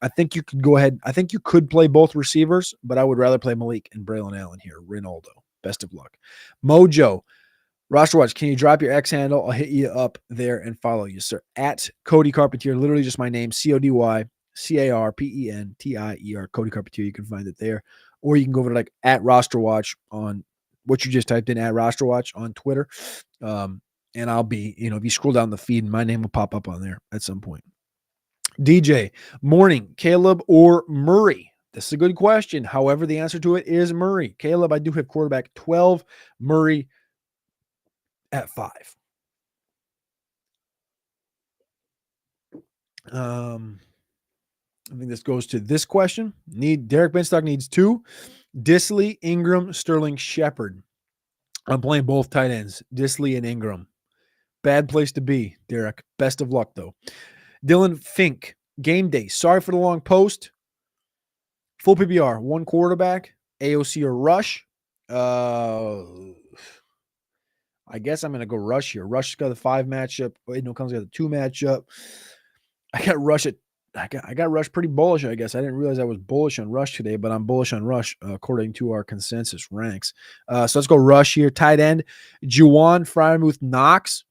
I think you could go ahead. I think you could play both receivers, but I would rather play Malik and Braylon Allen here. Ronaldo. Best of luck. Mojo. RosterWatch, can you drop your X handle? I'll hit you up there and follow you, sir. At Cody Carpentier, literally just my name, CODY. CARPENTIER, Cody Carpentier. You can find it there. Or you can go over to like at RosterWatch on what you just typed in, at RosterWatch on Twitter. And I'll be, if you scroll down the feed, my name will pop up on there at some point. DJ, morning, Caleb or Murray? This is a good question. However, the answer to it is Murray. Caleb, I do have quarterback 12, Murray at 5. I think this goes to this question. Derek Benstock needs 2. Disley, Ingram, Sterling, Shepard. I'm playing both tight ends, Disley and Ingram. Bad place to be, Derek. Best of luck, though. Dylan Fink, game day. Sorry for the long post. Full PBR, 1 quarterback, AOC or Rush. I guess I'm going to go Rush here. Rush got the 5 matchup. Comes got the 2 matchup. I got Rush pretty bullish, I guess. I didn't realize I was bullish on Rush today, but I'm bullish on Rush according to our consensus ranks. So let's go Rush here. Tight end, Juwan, Freiermuth, Knox.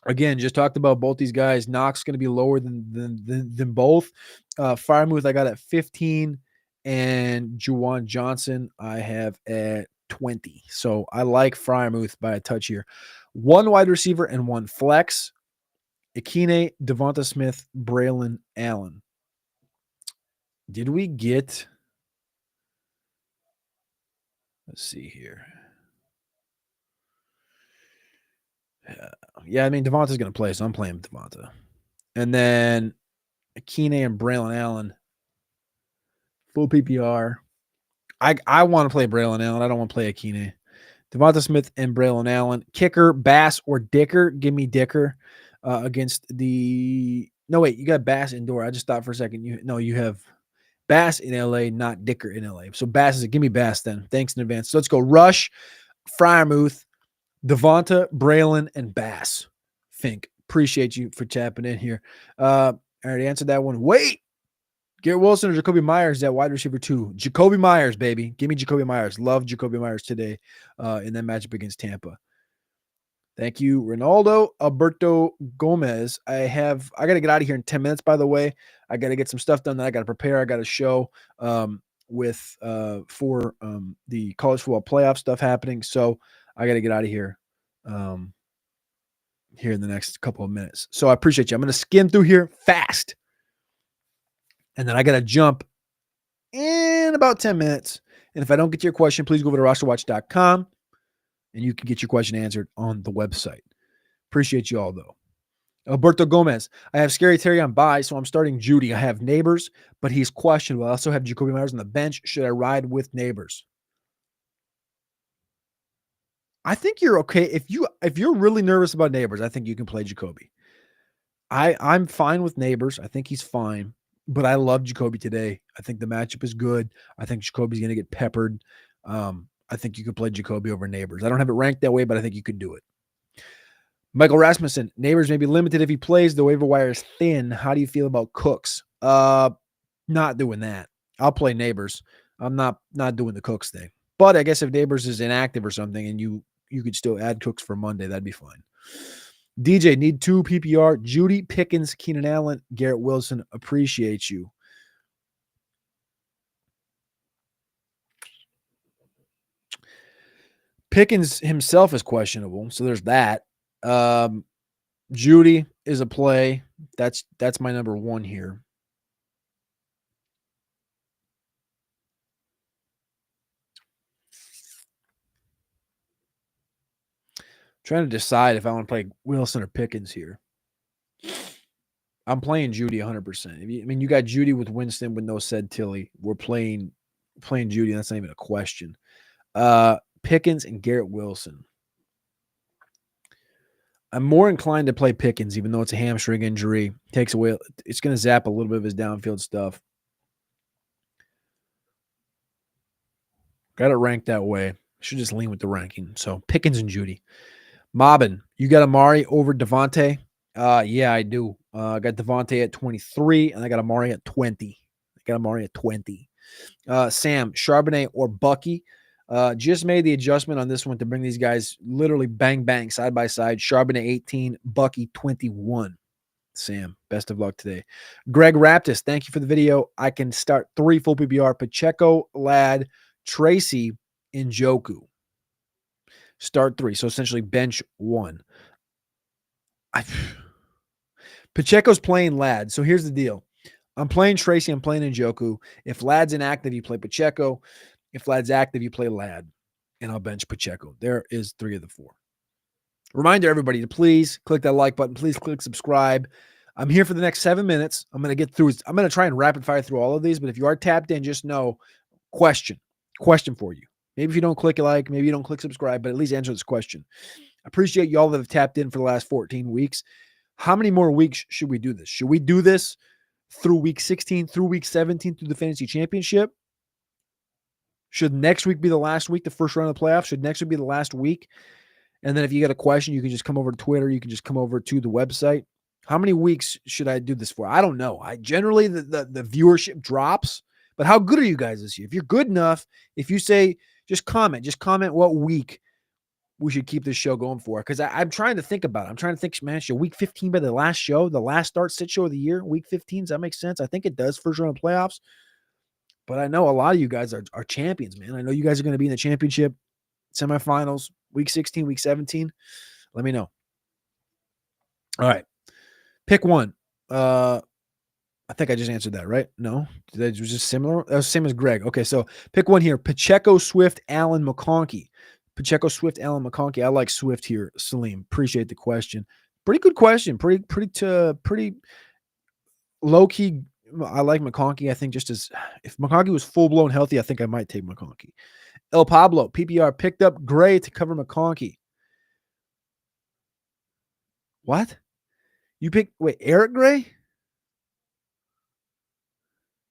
Again, just talked about both these guys. Knox going to be lower than both. Freiermuth I got at 15, and Juwan Johnson I have at 20. So I like Freiermuth by a touch here. 1 wide receiver and 1 flex. Akine, Devonta Smith, Braylon Allen. Did we get? Let's see here. Yeah, I mean, Devonta's going to play, so I'm playing Devonta. And then Akine and Braylon Allen. Full PPR. I want to play Braylon Allen. I don't want to play Akine. Devonta Smith and Braylon Allen. Kicker, Bass or Dicker. Give me Dicker. Against the you got Bass indoor. I just thought for a second you have Bass in LA, not Dicker in LA. So Bass give me Bass then. Thanks in advance. So let's go Rush, Freiermuth, Devonta, Braylon, and Bass. Fink, appreciate you for tapping in here. I already answered that one. Wait, Garrett Wilson or Jacoby Myers at wide receiver 2. Jacoby Myers, baby. Give me Jacoby Myers. Love Jacoby Myers today in that matchup against Tampa. Thank you, Ronaldo. Alberto Gomez. I got to get out of here in 10 minutes, by the way. I got to get some stuff done that I got to prepare. I got a show for the college football playoff stuff happening. So I got to get out of here here in the next couple of minutes. So I appreciate you. I'm going to skim through here fast. And then I got to jump in about 10 minutes. And if I don't get to your question, please go over to rosterwatch.com. And you can get your question answered on the website. Appreciate you all, though. Alberto Gomez. I have Scary Terry on bye, so I'm starting Judy. I have Neighbors, but he's questionable. I also have Jacoby Myers on the bench. Should I ride with Neighbors? I think you're okay. If you're really nervous about Neighbors, I think you can play Jacoby. I'm fine with Neighbors. I think he's fine, but I love Jacoby today. I think the matchup is good. I think Jacoby's going to get peppered. I think you could play Jacoby over Neighbors. I don't have it ranked that way, but I think you could do it. Michael Rasmussen, Neighbors may be limited if he plays. The waiver wire is thin. How do you feel about Cooks? Not doing that. I'll play Neighbors. I'm not doing the Cooks thing. But I guess if Neighbors is inactive or something and you could still add Cooks for Monday, that'd be fine. DJ, need 2 PPR. Judy, Pickens, Keenan Allen, Garrett Wilson. Appreciate you. Pickens himself is questionable, so there's that. Judy is a play. That's my number 1 here. Trying to decide if I want to play Wilson or Pickens here. I'm playing Judy 100%. You got Judy with Winston with no said Tilly. We're playing Judy. That's not even a question. Pickens and Garrett Wilson. I'm more inclined to play Pickens, even though it's a hamstring injury. Takes away. It's going to zap a little bit of his downfield stuff. Got it ranked that way. Should just lean with the ranking. So Pickens and Judy. Mobbin, you got Amari over Devontae? Yeah, I do. I got Devontae at 23, and I got Amari at 20. Sam, Charbonnet or Bucky? Just made the adjustment on this one to bring these guys literally bang, bang, side by side. Charbonnet 18, Bucky 21. Sam, best of luck today. Greg Raptis, thank you for the video. I can start 3 full PPR. Pacheco, Ladd, Tracy, and Njoku. Start 3. So essentially bench 1. Pacheco's playing Ladd. So here's the deal. I'm playing Tracy. I'm playing Njoku. If Ladd's inactive, you play Pacheco. If Ladd's active, you play Ladd. And I'll bench Pacheco. There is 3 of the 4. Reminder, everybody, to please click that like button. Please click subscribe. I'm here for the next 7 minutes. I'm going to get through. I'm going to try and rapid fire through all of these. But if you are tapped in, just know, question for you. Maybe if you don't click like, maybe you don't click subscribe, but at least answer this question. I appreciate you all that have tapped in for the last 14 weeks. How many more weeks should we do this? Should we do this through week 16, through week 17, through the fantasy championship? Should next week be the last week, the first round of the playoffs? Should next week be the last week? And then if you got a question, you can just come over to Twitter. You can just come over to the website. How many weeks should I do this for? I don't know. I generally, the viewership drops. But how good are you guys this year? If you're good enough, if you say, just comment what week we should keep this show going for. Because I'm trying to think about it. I'm trying to think, man, should week 15 be the last show, the last start sit show of the year? Week 15, does that make sense? I think it does, first round of playoffs. But I know a lot of you guys are champions, man. I know you guys are going to be in the championship semifinals, week 16, week 17. Let me know. All right. Pick 1. I think I just answered that, right? No? That was just similar? That was the same as Greg. Okay, so pick 1 here. Pacheco, Swift, Allen, McConkey. Pacheco, Swift, Allen, McConkey. I like Swift here, Salim. Appreciate the question. Pretty good question. Pretty low-key. I like McConkey. I think just as if McConkey was full-blown healthy, I think I might take McConkey. El Pablo, PPR, picked up Gray to cover McConkey. What? You picked, Eric Gray?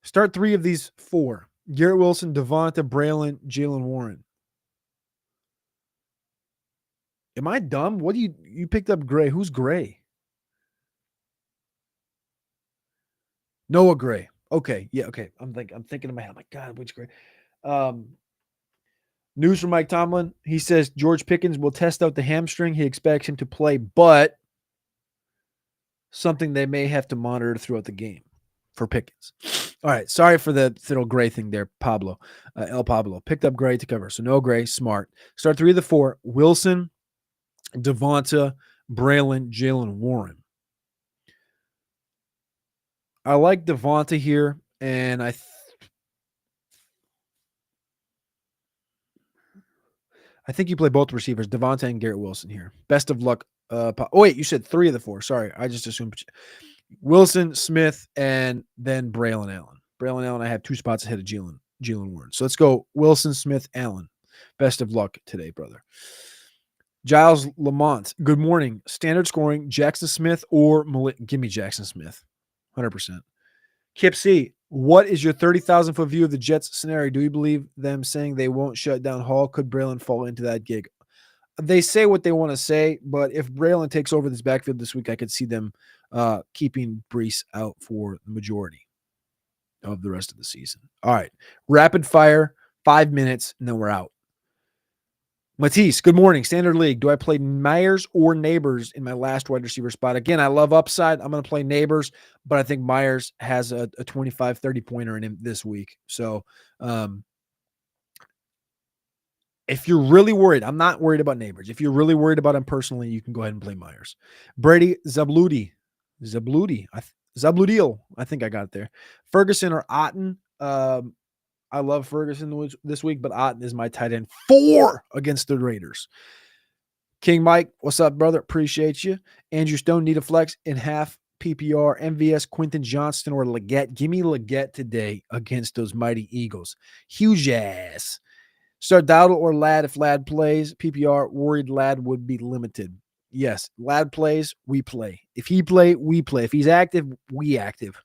Start 3 of these 4. Garrett Wilson, Devonta, Braylon, Jalen Warren. Am I dumb? What do you picked up Gray? Who's Gray? Noah Gray. Okay. Yeah, okay. I'm thinking in my head. Oh my God, which Gray? News from Mike Tomlin. He says George Pickens will test out the hamstring. He expects him to play, but something they may have to monitor throughout the game for Pickens. All right. Sorry for the little Gray thing there, Pablo. El Pablo. Picked up Gray to cover. So no Gray. Smart. Start 3 of the 4. Wilson, Devonta, Braylon, Jalen Warren. I like Devonta here, and I think you play both receivers, Devonta and Garrett Wilson here. Best of luck Wait, you said 3 of the 4. Sorry, I just assumed Wilson, Smith, and then Braylon Allen. Braylon Allen, I have 2 spots ahead of Jalen Warren. So let's go Wilson, Smith, Allen. Best of luck today, brother. Giles Lamont, good morning. Standard scoring, Jackson Smith or give me Jackson Smith, 100%. Kip C, what is your 30,000-foot view of the Jets scenario? Do you believe them saying they won't shut down Hall? Could Braylon fall into that gig? They say what they want to say, but if Braylon takes over this backfield this week, I could see them keeping Brees out for the majority of the rest of the season. All right. Rapid fire, 5 minutes, and then we're out. Matisse, good morning. Standard League. Do I play Myers or Neighbors in my last wide receiver spot? Again, I love upside. I'm going to play Neighbors, but I think Myers has a 25, 30-pointer in him this week. So if you're really worried, I'm not worried about Neighbors. If you're really worried about him personally, you can go ahead and play Myers. Brady Zabludi. Zabludiel. I think I got it there. Ferguson or Otten. I love Ferguson this week, but Otten is my tight end 4 against the Raiders. King Mike, what's up, brother? Appreciate you. Andrew Stone, need a flex in half PPR. MVS, Quentin Johnston, or Leggett. Give me Leggett today against those mighty Eagles. Huge ass. Start Dowdle or Ladd if Ladd plays. PPR, worried Ladd would be limited. Yes, Ladd plays, we play. If he play, we play. If he's active, we active.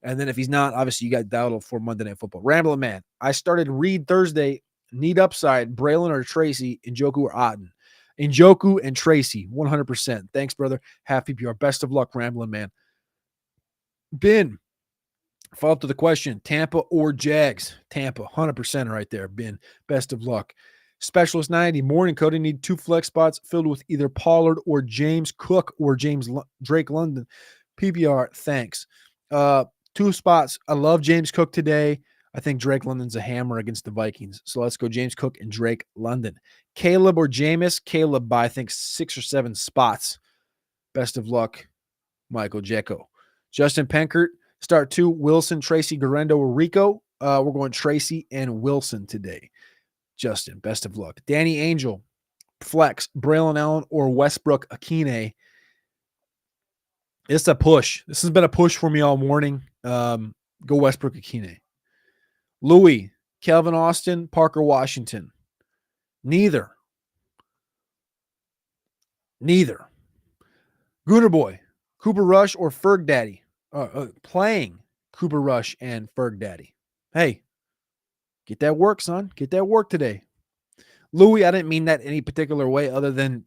And then if he's not, obviously you got Dowdle for Monday Night Football. Rambling man. I started Reed Thursday. Need upside. Braylon or Tracy. Njoku or Otten. Njoku and Tracy. 100%. Thanks, brother. Half PPR. Best of luck, Rambling man. Ben. Follow up to the question. Tampa or Jags? Tampa. 100% right there. Ben. Best of luck. Specialist 90. Morning, Cody. Need 2 flex spots filled with either Pollard or James Cook or Drake London. PPR. Thanks. 2 spots. I love James Cook today. I think Drake London's a hammer against the Vikings. So let's go James Cook and Drake London. Caleb or Jameis? Caleb by, I think, 6 or 7 spots. Best of luck, Michael Jecko. Justin Penkert, start 2. Wilson, Tracy, Garendo, or Rico. We're going Tracy and Wilson today. Justin, best of luck. Danny Angel, flex, Braylon Allen, or Westbrook Akine. It's a push. This has been a push for me all morning. Go Westbrook Akine. Louis, Kelvin Austin, Parker Washington. Neither. Gooner Boy, Cooper Rush or Ferg Daddy. Playing Cooper Rush and Ferg Daddy. Hey, get that work, son. Get that work today. Louis, I didn't mean that any particular way other than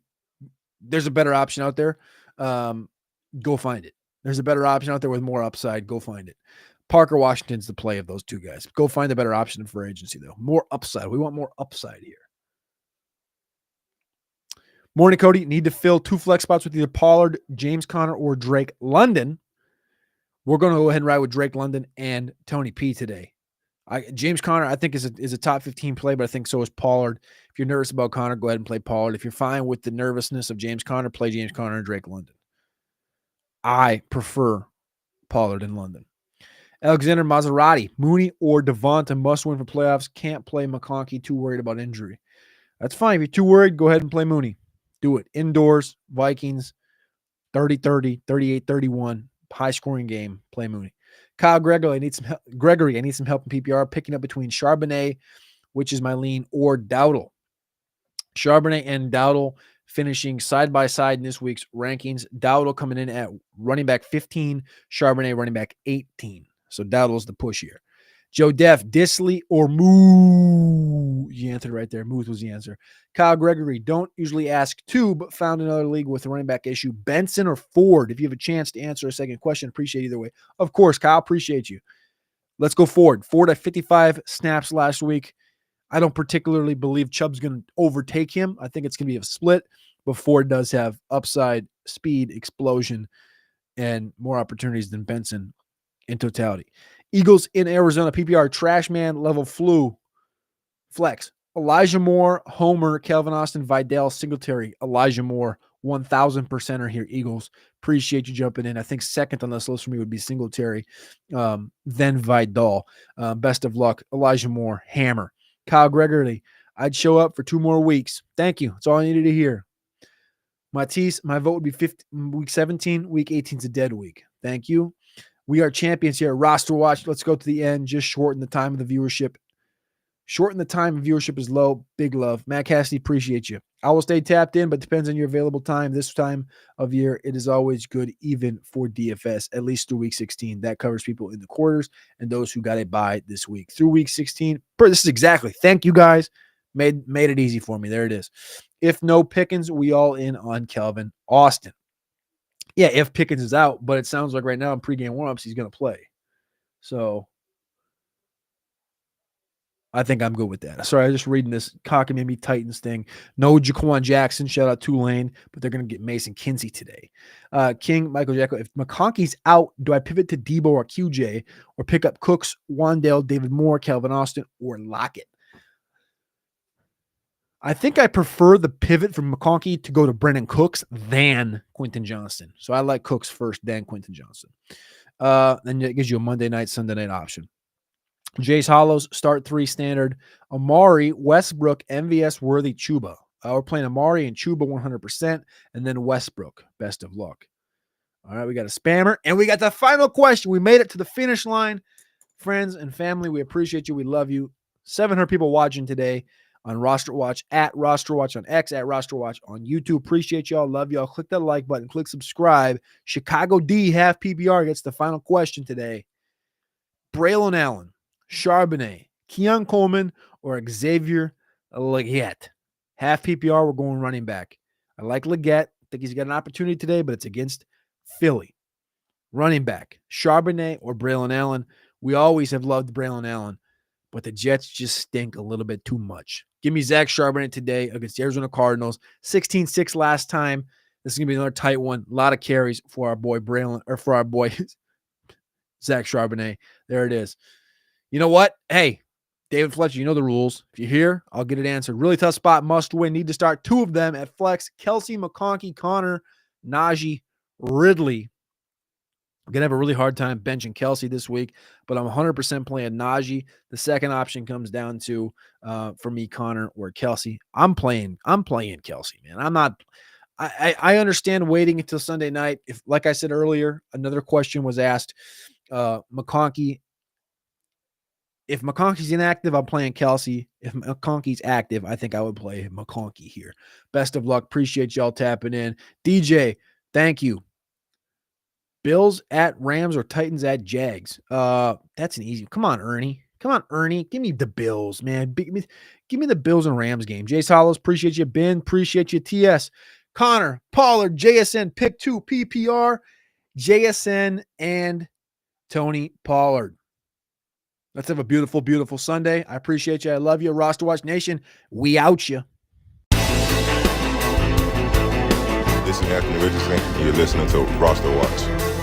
there's a better option out there. Go find it. There's a better option out there with more upside. Go find it. Parker Washington's the play of those 2 guys. Go find a better option for agency, though. More upside. We want more upside here. Morning, Cody. Need to fill 2 flex spots with either Pollard, James Conner, or Drake London. We're going to go ahead and ride with Drake London and Tony P today. James Conner, I think, is a top 15 play, but I think so is Pollard. If you're nervous about Conner, go ahead and play Pollard. If you're fine with the nervousness of James Conner, play James Conner and Drake London. I prefer Pollard in London. Alexander Maserati, Mooney or Devonta must win for playoffs. Can't play McConkey, too worried about injury. That's fine. If you're too worried, go ahead and play Mooney. Do it. Indoors, Vikings, 30-30, 38-31, high-scoring game. Play Mooney. Kyle Gregory, I need some help in PPR, picking up between Charbonnet, which is my lean, or Dowdle. Charbonnet and Dowdle finishing side by side in this week's rankings. Dowdle coming in at running back 15, Charbonnet running back 18. So Dowdle's the push here. Joe Def, Disley or Moo? You answered right there. Moo was the answer. Kyle Gregory, don't usually ask 2, but found another league with a running back issue. Benson or Ford? If you have a chance to answer a second question, appreciate either way. Of course, Kyle, appreciate you. Let's go Ford. Ford at 55 snaps last week. I don't particularly believe Chubb's going to overtake him. I think it's going to be a split, but Ford does have upside, speed, explosion, and more opportunities than Benson in totality. Eagles in Arizona, PPR, trash man, level flu, flex. Elijah Moore, Homer, Calvin Austin, Vidal, Singletary, Elijah Moore, 1,000%er here, Eagles. Appreciate you jumping in. I think second on this list for me would be Singletary, then Vidal. Best of luck. Elijah Moore, hammer. Kyle Gregory, I'd show up for 2 more weeks. Thank you. That's all I needed to hear. Matisse, my vote would be week 17. Week 18 is a dead week. Thank you. We are champions here at Roster Watch. Let's go to the end. Just shorten the time of the viewership. Shorten the time of viewership is low. Big love. Matt Cassidy, appreciate you. I will stay tapped in, but depends on your available time. This time of year, it is always good, even for DFS, at least through week 16. That covers people in the quarters and those who got a bye this week. Through week 16, this is exactly. Thank you guys. Made it easy for me. There it is. If no Pickens, we all in on Calvin Austin. Yeah, if Pickens is out, but it sounds like right now in pregame warmups, he's going to play. So I think I'm good with that. Sorry, I was just reading this cockamamie Titans thing. No Jaquan Jackson. Shout out Tulane, but they're going to get Mason Kinsey today. King, Michael Jacko. If McConkey's out, do I pivot to Debo or QJ or pick up Cooks, Wandale, David Moore, Calvin Austin, or Lockett? I think I prefer the pivot from McConkey to go to Brennan Cooks than Quentin Johnston. So I like Cooks first, then Quentin Johnston. Then it gives you a Monday night, Sunday night option. Jace Hollows, start 3 standard. Amari, Westbrook, MVS, Worthy, Chuba. We're playing Amari and Chuba 100%, and then Westbrook. Best of luck. All right, we got a spammer, and we got the final question. We made it to the finish line. Friends and family, we appreciate you. We love you. 700 people watching today on Roster Watch, at Roster Watch on X, at Roster Watch on YouTube. Appreciate y'all. Love y'all. Click that like button. Click subscribe. Chicago D, half PPR, gets the final question today. Braylon Allen, Charbonnet, Keon Coleman, or Xavier Legette. Half PPR, we're going running back. I like Legette. I think he's got an opportunity today, but it's against Philly. Running back, Charbonnet or Braylon Allen. We always have loved Braylon Allen, but the Jets just stink a little bit too much. Give me Zach Charbonnet today against the Arizona Cardinals. 16-6 last time. This is going to be another tight one. A lot of carries for our boy Braylon, or for our boy Zach Charbonnet. There it is. You know what? Hey, David Fletcher, you know the rules. If you're here, I'll get it answered. Really tough spot, must win. Need to start 2 of them at flex. Kelsey, McConkey, Connor, Najee, Ridley. I'm going to have a really hard time benching Kelsey this week, but I'm 100% playing Najee. The second option comes down to, for me, Connor or Kelsey. I'm playing Kelsey, man. I'm not – I understand waiting until Sunday night. If, like I said earlier, another question was asked, McConkey. If McConkey's inactive, I'm playing Kelsey. If McConkey's active, I think I would play McConkey here. Best of luck. Appreciate y'all tapping in. DJ, thank you. Bills at Rams or Titans at Jags? That's an easy. Come on, Ernie. Give me the Bills, man. Give me the Bills and Rams game. Jace Hollows, appreciate you. Ben, appreciate you. TS, Connor, Pollard, JSN, pick 2, PPR, JSN, and Tony Pollard. Let's have a beautiful, beautiful Sunday. I appreciate you. I love you. Roster Watch Nation, we out you. This is Anthony Richardson. You're listening to Roster Watch.